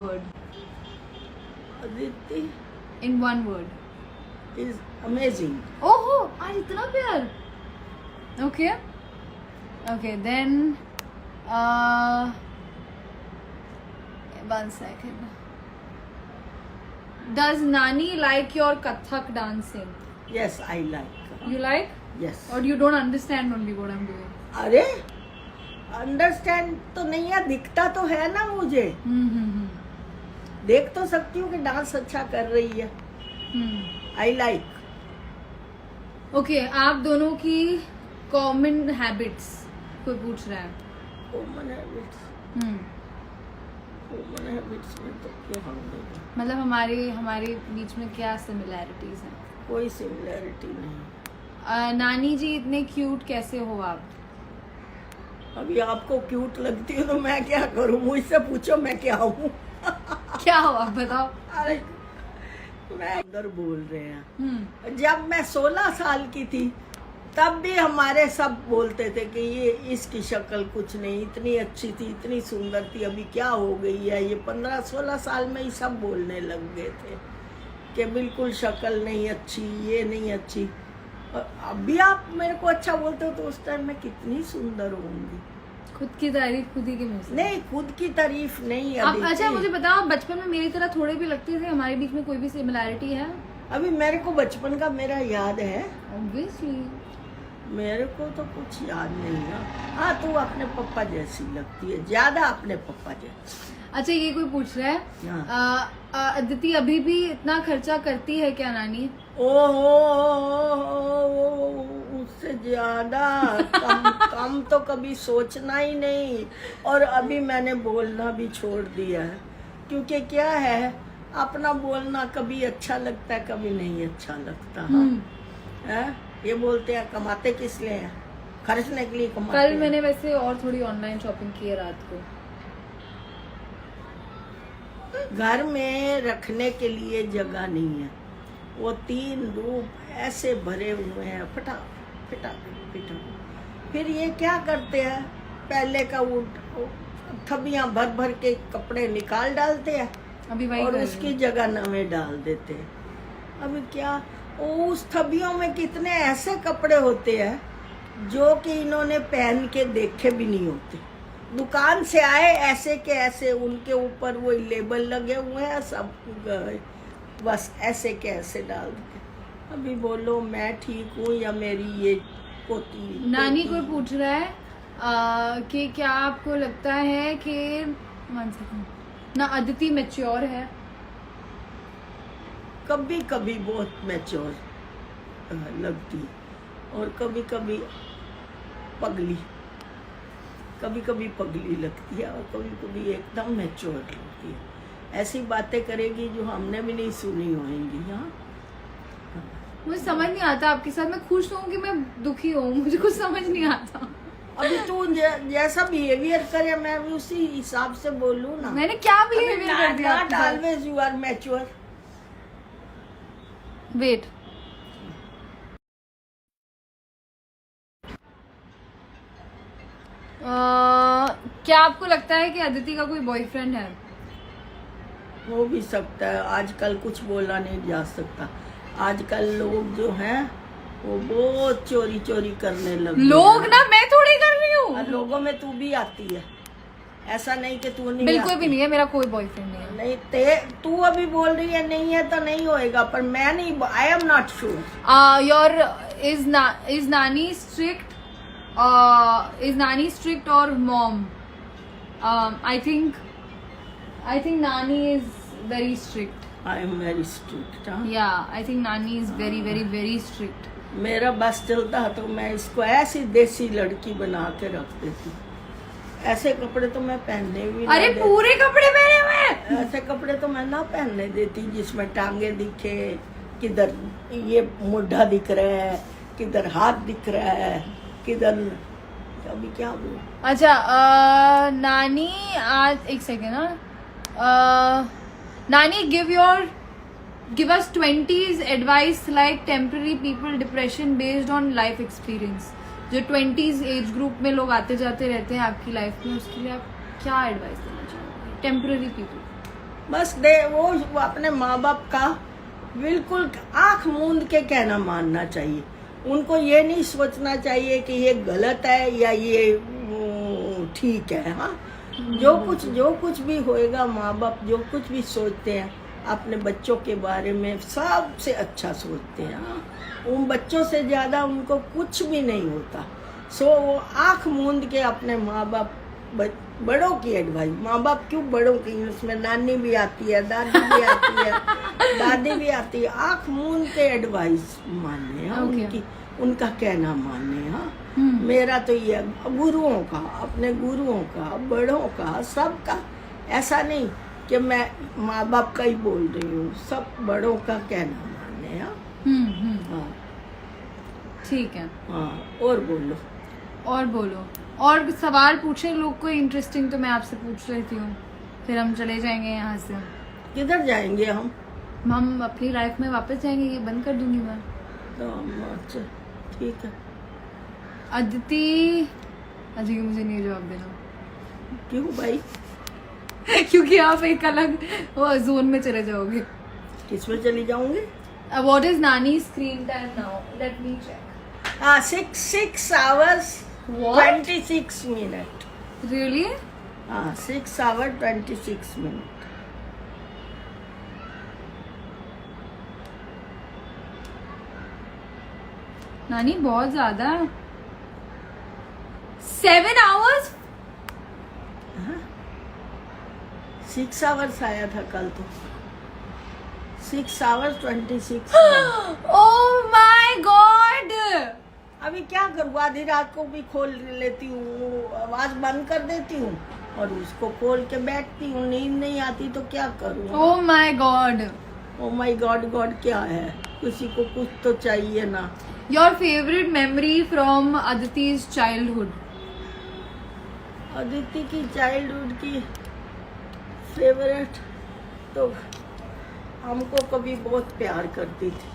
word. Aditi In one word. is amazing. Oh, आज इतना प्यार. Okay. Okay, then. One second. Does Nani like your Kathak dancing? Yes, I like. You like? Yes. Or you don't understand only what I'm doing? अरे understand तो नहीं है, दिखता तो है ना मुझे. देख तो सकती हूँ कि डांस अच्छा कर रही है. I like. ओके, आप दोनों की कॉमन हैबिट्स कोई पूछ रहा है. Common habits. कॉमन हैबिट्स में तो क्या होंगे, मतलब हमारे बीच में क्या सिमिलैरिटीज हैं? कोई सिमिलैरिटी नहीं. नानी जी इतने क्यूट कैसे हो आप? अभी आपको क्यूट लगती है तो मैं क्या करूँ, मुझसे पूछो मैं क्या हूँ. क्या हो आप बताओ. अरे मैं उधर बोल रहे हैं. जब मैं 16 साल की थी तब भी हमारे सब बोलते थे कि ये इसकी शक्ल कुछ नहीं, इतनी अच्छी थी, इतनी सुंदर थी, अभी क्या हो गई है. ये 15-16 साल में ही सब बोलने लग गए थे कि बिल्कुल शक्ल नहीं अच्छी, ये नहीं अच्छी. और अभी आप मेरे को अच्छा बोलते हो तो उस टाइम मैं कितनी सुंदर होंगी. खुद की तारीफ खुद ही के मुंह से. नहीं, खुद की तारीफ नहीं. आप अभी अच्छा मुझे बताओ, आप बचपन में मेरी तरह थोड़े भी लगते थे? हमारे बीच में कोई भी सिमिलैरिटी है? अभी मेरे को बचपन का मेरा याद है. ऑब्वियसली. मेरे को तो कुछ याद नहीं है. हाँ, तू अपने पापा जैसी लगती है, ज्यादा अपने पापा जैसी. अच्छा, ये कोई पूछ रहा है, हाँ. अदिति अभी भी इतना खर्चा करती है क्या नानी? ओहो, उससे ज्यादा. कम तो कभी सोचना ही नहीं. और अभी मैंने बोलना भी छोड़ दिया है, क्योंकि क्या है, अपना बोलना कभी अच्छा लगता है, कभी नहीं अच्छा लगता. हाँ, ये बोलते हैं कमाते किस लिए हैं, खर्चने के लिए कमाते कल हैं. मैंने वैसे और थोड़ी ऑनलाइन शॉपिंग की है रात को. घर में रखने के लिए जगह नहीं है. वो 3 रूम ऐसे भरे हुए हैं, फटा फिटा फिटा. फिर ये क्या करते हैं, पहले का वो थबियां भर भर के कपड़े निकाल डालते हैं अभी वही और कर रही उसकी हूँ. जगह नवे डाल देते हैं. अभी क्या, उस थबियों में कितने ऐसे कपड़े होते हैं जो कि इन्होंने पहन के देखे भी नहीं होते. दुकान से आए ऐसे के ऐसे, उनके ऊपर वो लेबल लगे हुए हैं सब, बस ऐसे के ऐसे डाल के. अभी बोलो मैं ठीक हूँ या मेरी ये पोती. नानी कोई पूछ रहा है कि क्या आपको लगता है कि ना अदिति मैच्योर है? कभी कभी बहुत मैच्योर लगती है और कभी कभी पगली. कभी कभी पगली लगती है और कभी कभी एकदम मैच्योर लगती है. ऐसी बातें करेगी जो हमने भी नहीं सुनी होंगी. हाँ, मुझे समझ नहीं आता आपके साथ. मैं खुश हूँ कि मैं दुखी हूँ, मुझे कुछ समझ नहीं आता. अभी तू जैसा बिहेवियर करे मैं भी उसी हिसाब से बोलूँ ना. मैंने क्या बिहेवियर कर दिया आपके साथ? Always you are mature. Wait, क्या आपको लगता है कि अदिति का कोई बॉयफ्रेंड है? हो भी सकता है. आजकल कुछ बोला नहीं जा सकता. आजकल लोग जो हैं वो बहुत चोरी चोरी करने लगे. लोग ना, मैं थोड़ी कर रही हूँ. लोगों में तू भी आती है. ऐसा नहीं कि तू नहीं. बिल्कुल आती. भी नहीं है, मेरा कोई बॉयफ्रेंड नहीं है. नहीं, तू अभी बोल रही है नहीं है तो नहीं होएगा, पर मैं नहीं. I am not sure. Your is नानी स्ट्रिक्ट? इज नानी स्ट्रिक्ट और मॉम? आई थिंक नानी is very strict. I am very strict. या आई थिंक नानी is very very very strict. मेरा बस चलता तो मैं इसको ऐसी देसी लड़की बना के रख देती. ऐसे कपड़े तो मैं पहनने भी अरे ना पूरे कपड़े पहने हुए हैं. ऐसे कपड़े तो मैं ना पहनने देती जिसमें टांगे दिखे, किधर ये मुड्ढा दिख रहा है, किधर हाथ दिख रहा है, किधर. अभी क्या बोलूं. अच्छा, नानी आज एक सेकेंड ना. नानी give us 20s advice like temporary people depression based on life experience. जो 20s एज ग्रुप में लोग आते जाते रहते हैं आपकी लाइफ में, उसके लिए आप क्या एडवाइस देना चाहोगे टेम्पररी पीपल? बस वो अपने माँ बाप का बिल्कुल आंख मूंद के कहना मानना चाहिए। उनको ये नहीं सोचना चाहिए कि ये गलत है या ये ठीक है। हाँ, जो कुछ भी होएगा, माँ बाप जो कुछ भी सोचते हैं अपने बच्चों के बारे में सबसे अच्छा सोचते हैं। हाँ, उन बच्चों से ज्यादा उनको कुछ भी नहीं होता। सो वो आंख मूंद के अपने माँ बाप बड़ों की एडवाइस, माँ बाप क्यों बड़ों की, उसमें नानी भी आती है, दादी भी आती है, दादी भी आती है, आंख मूंद के एडवाइस मानने। हाँ, Okay. उनका कहना मानने। हाँ, मेरा तो ये गुरुओं का, अपने गुरुओं का, बड़ों का, सबका, ऐसा नहीं कि मैं माँ बाप का ही बोल रही हूँ, सब बड़ों का कहना मानने। हाँ, ठीक है। हाँ, और बोलो। और बोलो, और सवाल पूछे लोग कोई इंटरेस्टिंग तो मैं आपसे पूछ लेती हूँ, फिर हम चले जाएंगे यहाँ से। किधर जाएंगे हम? हम अपनी लाइफ में वापस जाएंगे, ये बंद कर दूंगी मैं। तो अच्छा, ठीक है। अदिति अजी मुझे नहीं जवाब देना। क्यों भाई? क्योंकि आप एक अलग जोन में चले जाओगे। किसमें चली जाऊंगी? व्हाट इज नानी screen time now? Let me check. 6 hours What? 26 minutes. Really? 6 hours 26 minutes. नानी बहुत ज्यादा। 7 hours? 6 hours आया था कल तो। 6 hours 26 minutes. Oh my God! अभी क्या करूँ, आधी रात को भी खोल लेती हूँ, आवाज बंद कर देती हूँ और उसको खोल के बैठती हूँ। नींद नहीं आती तो क्या करूँ? Oh my God! Oh my God, God क्या है? किसी को कुछ तो चाहिए ना। Your favourite memory from Aditi's childhood? Aditi की चाइल्डहुड की फेवरेट तो हमको कभी बहुत प्यार करती थी।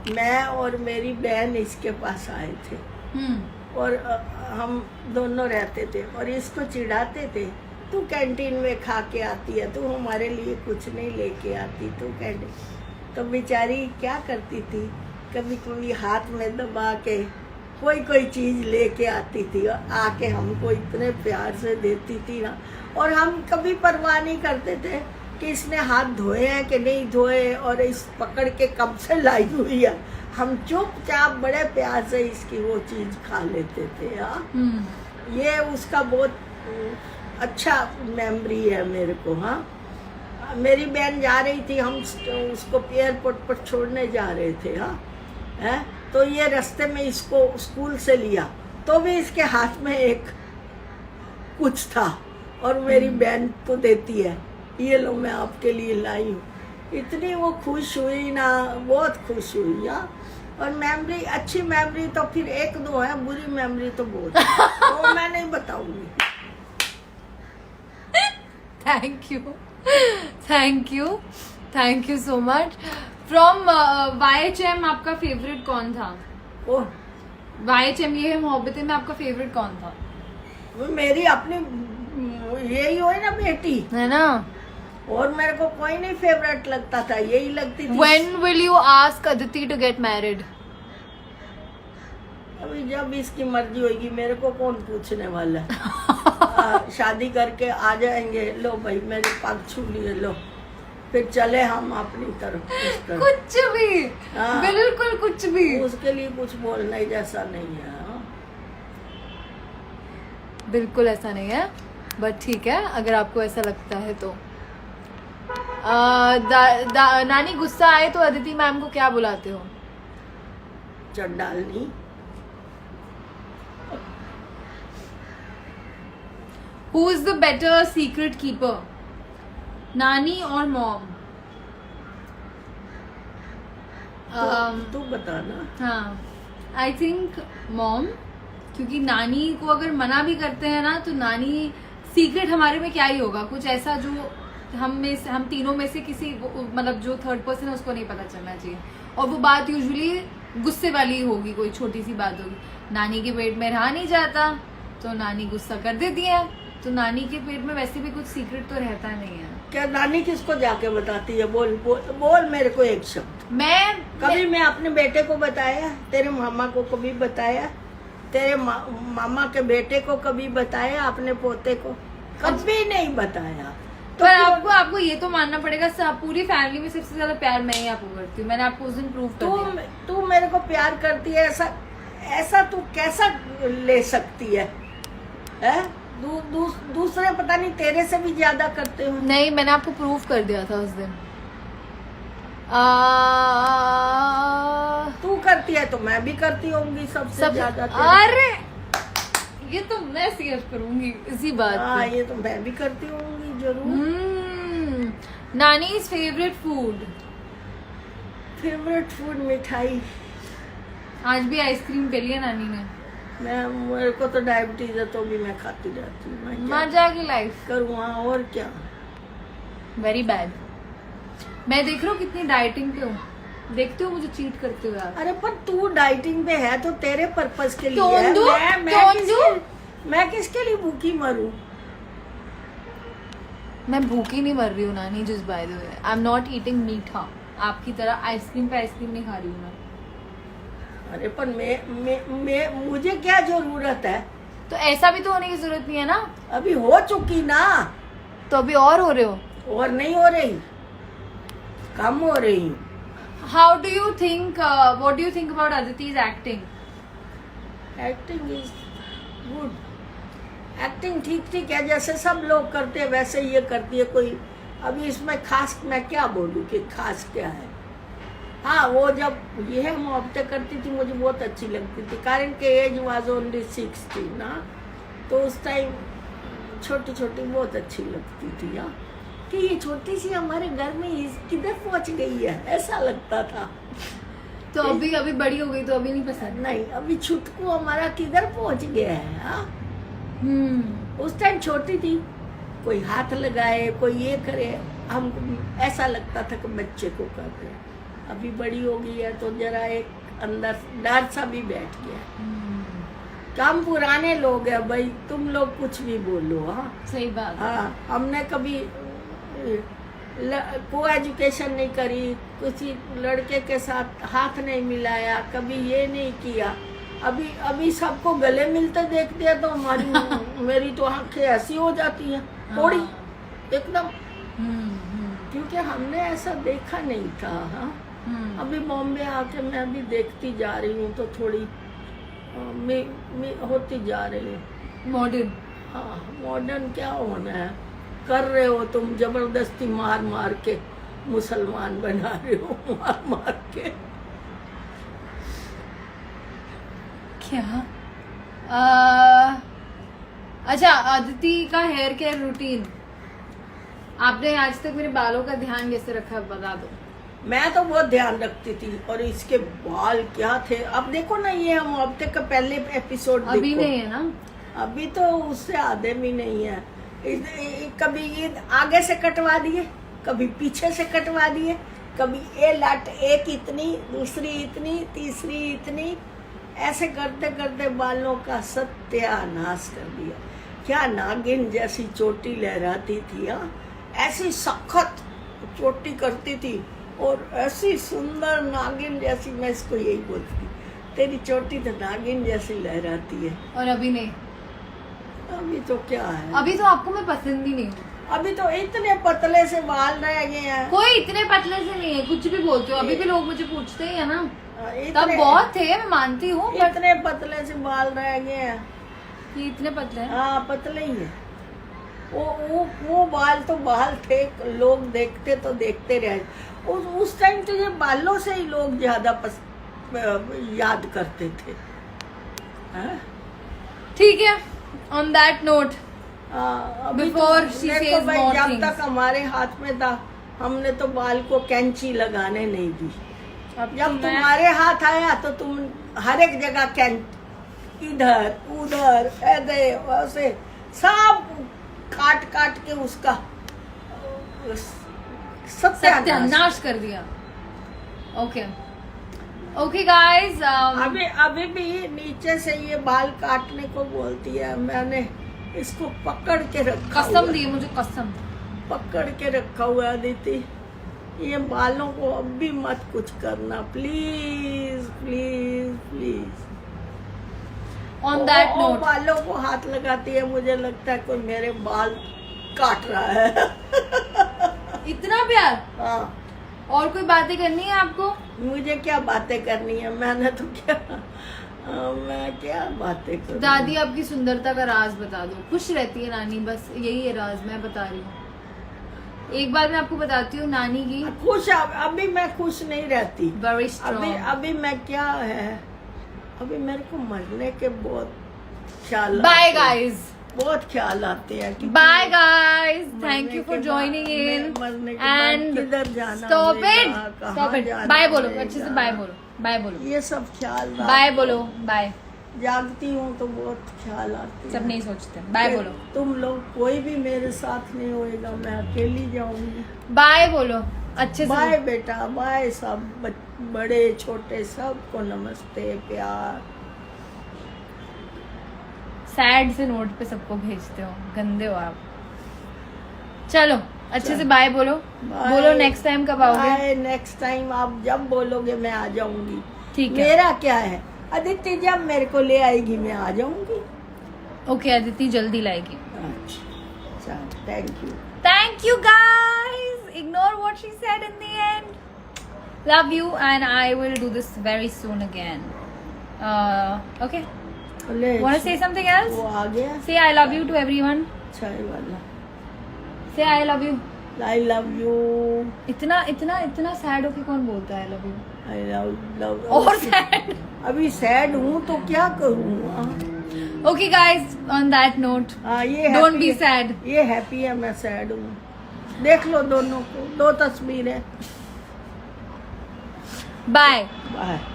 मैं और मेरी बहन इसके पास आए थे और हम दोनों रहते थे और इसको चिढ़ाते थे, तू कैंटीन में खा के आती है, तू हमारे लिए कुछ नहीं लेके आती, तू कैंटीन। तो बेचारी क्या करती थी, कभी कभी हाथ में दबा के कोई चीज लेके आती थी और आके हमको इतने प्यार से देती थी ना, और हम कभी परवाह नहीं करते थे कि इसने हाथ धोए हैं कि नहीं धोए और इस पकड़ के कब से लाई हुई है। हम चुपचाप बड़े प्यार से इसकी वो चीज खा लेते थे। हाँ, ये उसका बहुत अच्छा मेमोरी है मेरे को। हाँ, मेरी बहन जा रही थी, हम उसको एयरपोर्ट पर छोड़ने जा रहे थे। हाँ, है तो ये रास्ते में इसको स्कूल से लिया तो भी इसके हाथ में एक कुछ था और मेरी बहन तो देती है, ये लो मैं आपके लिए लाई हूँ। इतनी वो खुश हुई ना, बहुत खुश हुई। हाँ, और मेमोरी, अच्छी मेमोरी तो फिर एक दो है, बुरी मेमोरी तो बहुत है, वो मैं नहीं बताऊंगी। Thank you so much. From YHM आपका फेवरेट कौन था? ओ, YHM ये है मोहब्बतें में, आपका फेवरेट कौन था? वो मेरी अपनी यही हो ना बेटी, है ना? और मेरे को कोई नहीं फेवरेट लगता था, यही लगती थी। When will you ask Aditi to get married? अभी जब इसकी मर्जी होगी, मेरे को कौन पूछने वाला है। शादी करके आ जाएंगे, लो भाई मेरे पग छू लिए, लो फिर चले हम अपनी तरफ। कुछ भी, हाँ। बिल्कुल कुछ भी। उसके लिए कुछ बोलने जैसा नहीं है। हाँ। बिल्कुल ऐसा नहीं है, बट ठीक है अगर आपको ऐसा लगता है तो। नानी गुस्सा आए तो अदिति मैम को क्या बुलाते हो? चंडालनी। Who is the better secret keeper? नानी और मॉम? तू बताना। हाँ, आई थिंक मॉम, क्योंकि नानी को अगर मना भी करते हैं ना तो नानी सीक्रेट हमारे में क्या ही होगा, कुछ ऐसा जो हम तीनों में से किसी, मतलब जो थर्ड पर्सन है उसको नहीं पता चलना चाहिए, और वो बात यूजुअली गुस्से वाली होगी, कोई छोटी सी बात होगी। नानी के पेट में रहा नहीं जाता तो नानी गुस्सा कर देती है, तो नानी के पेट में वैसे भी कुछ सीक्रेट तो रहता नहीं है। क्या नानी किसको जाके बताती है? बोल बोल बोल मेरे को एक शब्द। कभी मैं अपने बेटे को बताया? तेरे मामा को कभी बताया? तेरे मामा के बेटे को कभी बताया? अपने पोते को कभी नहीं बताया। तो पर आपको ये तो मानना पड़ेगा, सब पूरी फैमिली में सबसे ज्यादा प्यार मैं ही आपको करती हूँ। मैंने आपको उस दिन प्रूव कर दिया। तू मेरे को प्यार करती है, ऐसा तू कैसा ले सकती है? दूसरे पता नहीं तेरे से भी ज्यादा करते हो। नहीं, मैंने आपको प्रूव कर दिया था उस दिन। तू करती है तो मैं भी करती होंगी सबसे ज्यादा। अरे ये तो मैं शेयर करूंगी इसी बात हाँ, ये तो मैं भी करती होंगी जरूर। Nannies favourite food? Favourite food मिठाई। आज भी आइसक्रीम पे लिया नानी ने। मेरे को तो डायबिटीज है तो भी मैं खाती रहती हूँ। मजा की लाइफ करूँ और क्या। Very bad. मैं देख रहा हूँ कितनी डाइटिंग पे हूँ, देखते हो मुझे चीट करते हुए यार। अरे पर तू डाइटिंग पे है तो तेरे पर्पस के लिए मैं किसके लिए भूखी मरूं? मैं भूखी नहीं मर रही हूँ नानी, just by the way I am not eating मीठा। आपकी तरह आइसक्रीम पे आइसक्रीम नहीं खा रही हूँ मैं। अरे पर मैं मुझे क्या जरूरत है? तो ऐसा भी तो होने की जरूरत नहीं है ना। अभी हो चुकी ना, तो अभी और हो रहे हो? और नहीं हो रही, कम हो रही। How do you think, what do you think about Aditi's acting? Acting is good. Acting ठीक है, जैसे सब लोग करते हैं वैसे ये करती है। कोई अभी इसमें खास मैं क्या बोलूं कि खास क्या है। हाँ, वो जब यह मोहब्बतें करती थी मुझे बहुत अच्छी लगती थी, कारण के एज वाज ओनली 16 ना, तो उस टाइम छोटी छोटी बहुत अच्छी लगती थी। यार कि ये छोटी सी हमारे घर में किधर पहुंच गई है, ऐसा लगता था। तो अभी बड़ी हो गई तो अभी नहीं पसंद? नहीं, अभी छुटकू हमारा किधर पहुंच गया है। हाँ, उस टाइम छोटी थी, कोई हाथ लगाए कोई ये करे, हम ऐसा लगता था कि बच्चे को कर रहे। अभी बड़ी हो गई है तो जरा एक अंदर डर सा भी बैठ गया। हम पुराने लोग हैं भाई, तुम लोग कुछ भी बोलो। हाँ सही बात। हाँ, हमने कभी को एजुकेशन नहीं करी, किसी लड़के के साथ हाथ नहीं मिलाया, कभी ये नहीं किया। अभी सबको गले मिलते देखते हैं तो हमारी मेरी तो आंखें ऐसी हो जाती हैं थोड़ी एकदम, क्योंकि हमने ऐसा देखा नहीं था। हाँ, अभी बॉम्बे आके मैं भी देखती जा रही हूँ तो थोड़ी होती जा रही हूँ मॉडर्न। हाँ, मॉडर्न क्या होना है, कर रहे हो तुम जबरदस्ती मार मार के मुसलमान बना रहे हो, मार मार के। क्या अच्छा, अदिति का हेयर केयर रूटीन आपने आज तक मेरे बालों का ध्यान कैसे रखा बता दो। मैं तो बहुत ध्यान रखती थी, और इसके बाल क्या थे। अब देखो ना, ये हम हफ्ते का पहले एपिसोड अभी नहीं है ना, अभी तो उससे आधे भी नहीं है। कभी ये आगे से कटवा दिए, कभी पीछे से कटवा दिए, कभी ये लाट एक इतनी, दूसरी इतनी, तीसरी इतनी, ऐसे करते करते बालों का सत्यानाश कर दिया। क्या नागिन जैसी चोटी लहराती थी। हाँ, ऐसी सख्त चोटी करती थी और ऐसी सुंदर नागिन जैसी, मैं इसको यही बोलती थी, तेरी चोटी तो नागिन जैसी लहराती है। और अभी नहीं? अभी तो क्या है, अभी तो आपको मैं पसंद ही नहीं हूँ। अभी तो इतने पतले से बाल रह गए हैं। कोई इतने पतले से नहीं है, कुछ भी बोलते हो। अभी भी लोग मुझे पूछते ही है ना, तब इतने बहुत थे, मैं मानती हूँ, इतने पतले से बाल रह गए हैं। ये इतने पतले हैं? हाँ, पतले ही है। वो बाल तो बाल थे, लोग देखते तो देखते रह। उस टाइम तो ये बालों से ही लोग ज्यादा याद करते थे। ठीक है, ऑन दैट नोट, बिफोर जब तक हमारे हाथ में था हमने तो बाल को कैंची लगाने नहीं दी। जब तुम्हारे हाथ आया तो तुम हर एक जगह इधर उधर ऐसे सब काट काट के उसका सत्यानाश कर दिया। ओके ओके गाइस, अभी भी नीचे से ये बाल काटने को बोलती है। मैंने इसको पकड़ के रखा। कसम दी मुझे, कसम। पकड़ के रखा हुआ है अदिति, ये बालों को अब भी मत कुछ करना please please please. On that note, बालों को हाथ लगाती है, मुझे लगता है कोई मेरे बाल काट रहा है। इतना प्यार। हाँ, और कोई बातें करनी है आपको? मुझे क्या बातें करनी है, मैंने तो क्या मैं क्या बातें करूं। दादी आपकी सुंदरता का राज बता दो। खुश रहती है नानी, बस यही है राज, मैं बता रही हूँ। एक बार मैं आपको बताती हूँ नानी की। खुश अभी मैं खुश नहीं रहती। Very strong. अभी मैं क्या है, अभी मेरे को मरने के बहुत ख्याल बाय गाइस, बहुत ख्याल आते हैं कि बाय गाइस, थैंक मरने यू फॉर के जॉइनिंग बाद- इन मरने के बाद एंड किधर जाना स्टॉप होगा, इट, कहाँ स्टॉप इट। जाना बाय बोलो, होगा। अच्छे से बाय बोलो, बाय बोलो, ये सब ख्याल बाय बोलो, बाय। जागती हूँ तो बहुत ख्याल आते सब हैं। नहीं सोचते, बाय बोलो, तुम लोग कोई भी मेरे साथ नहीं होएगा, मैं अकेली जाऊंगी। बाय बोलो अच्छे बाय से। बेटा, बाय सब बड़े छोटे सबको नमस्ते प्यार। सैड से नोट पे सबको भेजते हो, गंदे हो आप। चलो अच्छे से बाय बोलो, बोलो नेक्स्ट टाइम कब आओगे? बाय, नेक्स्ट टाइम आप जब बोलोगे मैं आ जाऊंगी। ठीक है, मेरा क्या है, अदिति जब मेरे को ले आएगी मैं आ जाऊंगी। ओके अदिति जल्दी लाएगी। अच्छा, thank you. Thank you guys. Ignore what she said in the end. Love you and I will do this very soon again. Okay. Want to say something else? वो आ गया। Say I love you to everyone. अच्छा ये वाला Say I love you. I love you, इतना इतना इतना sad होके कौन बोलता है I love you? I love और सैड। अभी सैड हूँ तो क्या करूँ। Okay guys, on that note, हाँ, ये don't happy be है, sad. ये हैप्पी है, मैं सैड हूँ। देख लो दोनों को, 2 तस्वीरें। Bye. बाय।